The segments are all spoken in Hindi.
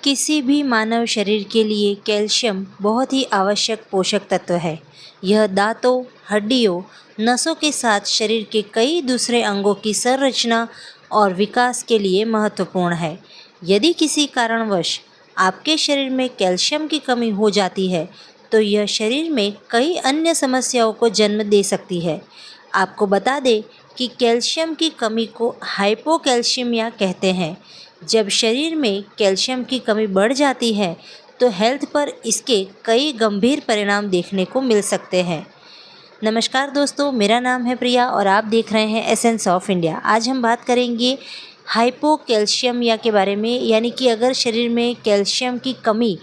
किसी भी मानव शरीर के लिए कैल्शियम बहुत ही आवश्यक पोषक तत्व है। यह दांतों, हड्डियों, नसों के साथ शरीर के कई दूसरे अंगों की संरचना और विकास के लिए महत्वपूर्ण है। यदि किसी कारणवश आपके शरीर में कैल्शियम की कमी हो जाती है, तो यह शरीर में कई अन्य समस्याओं को जन्म दे सकती है। आपको बता दें कि कैल्शियम की कमी को हाइपोकैल्शियमिया कहते हैं। जब शरीर में कैल्शियम की कमी बढ़ जाती है, तो हेल्थ पर इसके कई गंभीर परिणाम देखने को मिल सकते हैं। नमस्कार दोस्तों, मेरा नाम है प्रिया और आप देख रहे हैं एसेंस ऑफ इंडिया। आज हम बात करेंगे हाइपोकैल्शियमिया के बारे में, यानी कि अगर शरीर में कैल्शियम की कमी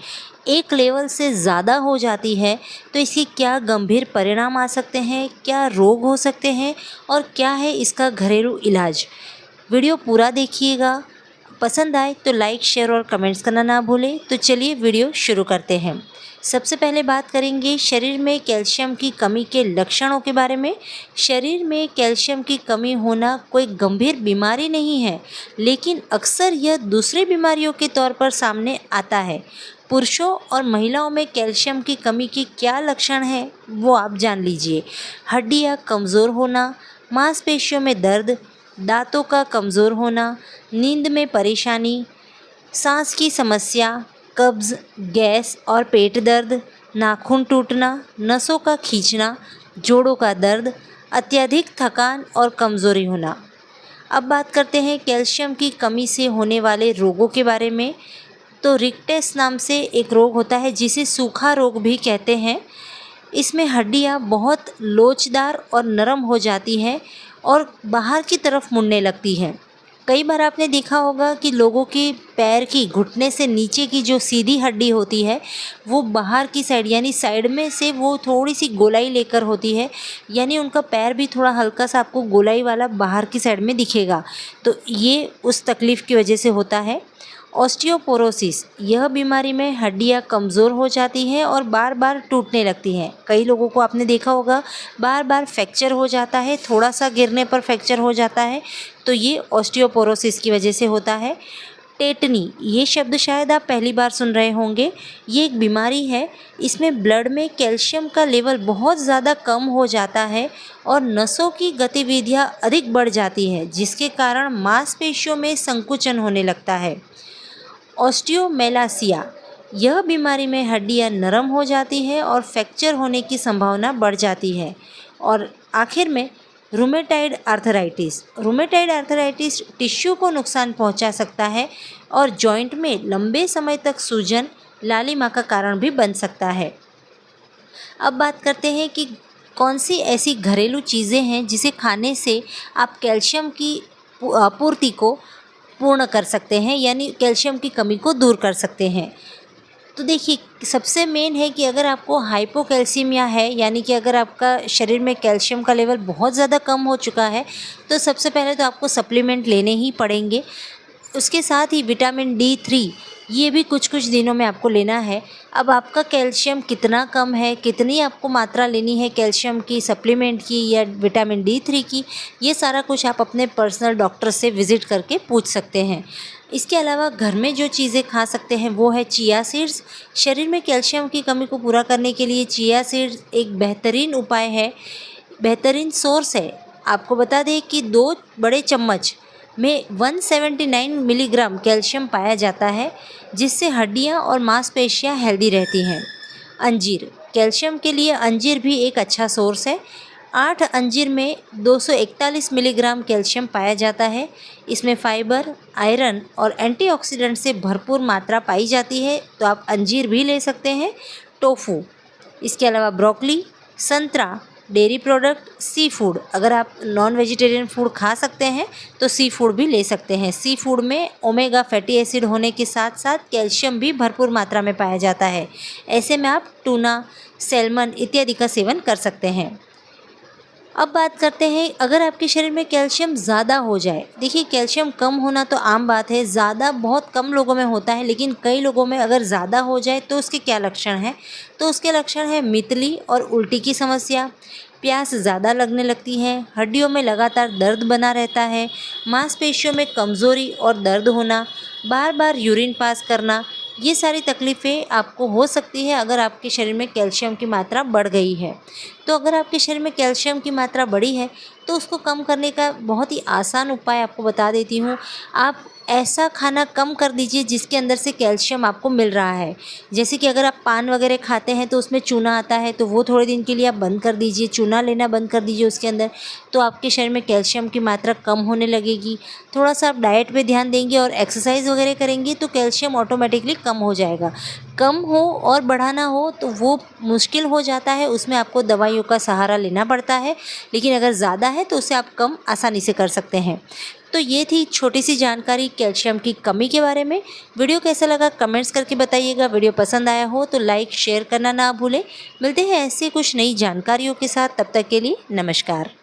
एक लेवल से ज़्यादा हो जाती है तो इसके क्या गंभीर परिणाम आ सकते हैं, क्या रोग हो सकते हैं और क्या है इसका घरेलू इलाज। वीडियो पूरा देखिएगा। पसंद आए तो लाइक, शेयर और कमेंट्स करना ना भूलें। तो चलिए वीडियो शुरू करते हैं। सबसे पहले बात करेंगे शरीर में कैल्शियम की कमी के लक्षणों के बारे में। शरीर में कैल्शियम की कमी होना कोई गंभीर बीमारी नहीं है, लेकिन अक्सर यह दूसरी बीमारियों के तौर पर सामने आता है। पुरुषों और महिलाओं में कैल्शियम की कमी के क्या लक्षण हैं वो आप जान लीजिए। हड्डियाँ कमज़ोर होना, मांसपेशियों में दर्द, दांतों का कमज़ोर होना, नींद में परेशानी, सांस की समस्या, कब्ज़, गैस और पेट दर्द, नाखून टूटना, नसों का खींचना, जोड़ों का दर्द, अत्यधिक थकान और कमज़ोरी होना। अब बात करते हैं कैल्शियम की कमी से होने वाले रोगों के बारे में। तो रिक्टेस नाम से एक रोग होता है जिसे सूखा रोग भी कहते हैं। इसमें हड्डियाँ बहुत लोचदार और नरम हो जाती हैं और बाहर की तरफ मुड़ने लगती हैं। कई बार आपने देखा होगा कि लोगों के पैर की घुटने से नीचे की जो सीधी हड्डी होती है वो बाहर की साइड, यानी साइड में से वो थोड़ी सी गोलाई लेकर होती है, यानी उनका पैर भी थोड़ा हल्का सा आपको गोलाई वाला बाहर की साइड में दिखेगा। तो ये उस तकलीफ़ की वजह से होता है। ऑस्टियोपोरोसिस, यह बीमारी में हड्डियां कमज़ोर हो जाती हैं और बार बार टूटने लगती हैं। कई लोगों को आपने देखा होगा बार बार फ्रैक्चर हो जाता है, थोड़ा सा गिरने पर फ्रैक्चर हो जाता है, तो ये ऑस्टियोपोरोसिस की वजह से होता है। टेटनी, ये शब्द शायद आप पहली बार सुन रहे होंगे। ये एक बीमारी है, इसमें ब्लड में कैल्शियम का लेवल बहुत ज़्यादा कम हो जाता है और नसों की गतिविधियाँ अधिक बढ़ जाती हैं, जिसके कारण मांसपेशियों में संकुचन होने लगता है। ऑस्टियोमेलासिया, यह बीमारी में हड्डियां नरम हो जाती हैं और फ्रैक्चर होने की संभावना बढ़ जाती है। और आखिर में rheumatoid arthritis, rheumatoid arthritis tissue को नुकसान पहुंचा सकता है और जॉइंट में लंबे समय तक सूजन, लालिमा का कारण भी बन सकता है। अब बात करते हैं कि कौन सी ऐसी घरेलू चीज़ें हैं जिसे खाने से आप कैल्शियम की आपूर्ति को पूर्ण कर सकते हैं, यानी कैल्शियम की कमी को दूर कर सकते हैं। तो देखिए, सबसे मेन है कि अगर आपको हाइपोकैल्सीमिया है, यानी कि अगर आपका शरीर में कैल्शियम का लेवल बहुत ज़्यादा कम हो चुका है, तो सबसे पहले तो आपको सप्लीमेंट लेने ही पड़ेंगे। उसके साथ ही विटामिन D3 ये भी कुछ कुछ दिनों में आपको लेना है। अब आपका कैल्शियम कितना कम है, कितनी आपको मात्रा लेनी है कैल्शियम की सप्लीमेंट की या विटामिन D3 की, ये सारा कुछ आप अपने पर्सनल डॉक्टर से विज़िट करके पूछ सकते हैं। इसके अलावा घर में जो चीज़ें खा सकते हैं वो है चिया सीड्स। शरीर में कैल्शियम की कमी को पूरा करने के लिए चिया सीड्स एक बेहतरीन उपाय है, बेहतरीन सोर्स है। आपको बता दें कि 2 बड़े चम्मच में 179 मिलीग्राम कैल्शियम पाया जाता है, जिससे हड्डियां और मांसपेशियां हेल्दी रहती हैं। अंजीर, कैल्शियम के लिए अंजीर भी एक अच्छा सोर्स है। 8 अंजीर में 241 मिलीग्राम कैल्शियम पाया जाता है। इसमें फाइबर, आयरन और एंटीऑक्सीडेंट से भरपूर मात्रा पाई जाती है, तो आप अंजीर भी ले सकते हैं। टोफू, इसके अलावा ब्रोकली, संतरा, डेयरी प्रोडक्ट, सी फूड, अगर आप नॉन वेजिटेरियन फूड खा सकते हैं तो सी फूड भी ले सकते हैं। सी फूड में ओमेगा फैटी एसिड होने के साथ साथ कैल्शियम भी भरपूर मात्रा में पाया जाता है। ऐसे में आप टूना, सैल्मन इत्यादि का सेवन कर सकते हैं। अब बात करते हैं अगर आपके शरीर में कैल्शियम ज़्यादा हो जाए। देखिए, कैल्शियम कम होना तो आम बात है, ज़्यादा बहुत कम लोगों में होता है, लेकिन कई लोगों में अगर ज़्यादा हो जाए तो उसके क्या लक्षण हैं। तो उसके लक्षण है मितली और उल्टी की समस्या, प्यास ज़्यादा लगने लगती है, हड्डियों में लगातार दर्द बना रहता है, मांसपेशियों में कमज़ोरी और दर्द होना, बार बार यूरिन पास करना, ये सारी तकलीफ़ें आपको हो सकती है अगर आपके शरीर में कैल्शियम की मात्रा बढ़ गई है। तो अगर आपके शरीर में कैल्शियम की मात्रा बढ़ी है तो उसको कम करने का बहुत ही आसान उपाय आपको बता देती हूँ। आप ऐसा खाना कम कर दीजिए जिसके अंदर से कैल्शियम आपको मिल रहा है। जैसे कि अगर आप पान वगैरह खाते हैं तो उसमें चूना आता है, तो वो थोड़े दिन के लिए आप बंद कर दीजिए, चूना लेना बंद कर दीजिए उसके अंदर, तो आपके शरीर में कैल्शियम की मात्रा कम होने लगेगी। थोड़ा-सा आप डाइट पे ध्यान देंगे और एक्सरसाइज़ वगैरह करेंगे तो कैल्शियम ऑटोमेटिकली कम हो जाएगा। कम हो और बढ़ाना हो तो वो मुश्किल हो जाता है, उसमें आपको दवाइयों का सहारा लेना पड़ता है, लेकिन अगर ज़्यादा है तो उसे आप कम आसानी से कर सकते हैं। तो ये थी छोटी-सी जानकारी कैल्शियम की कमी के बारे में। वीडियो कैसा लगा कमेंट्स करके बताइएगा। वीडियो पसंद आया हो तो लाइक शेयर करना ना भूलें। मिलते हैं ऐसे कुछ नई जानकारियों के साथ, तब तक के लिए नमस्कार।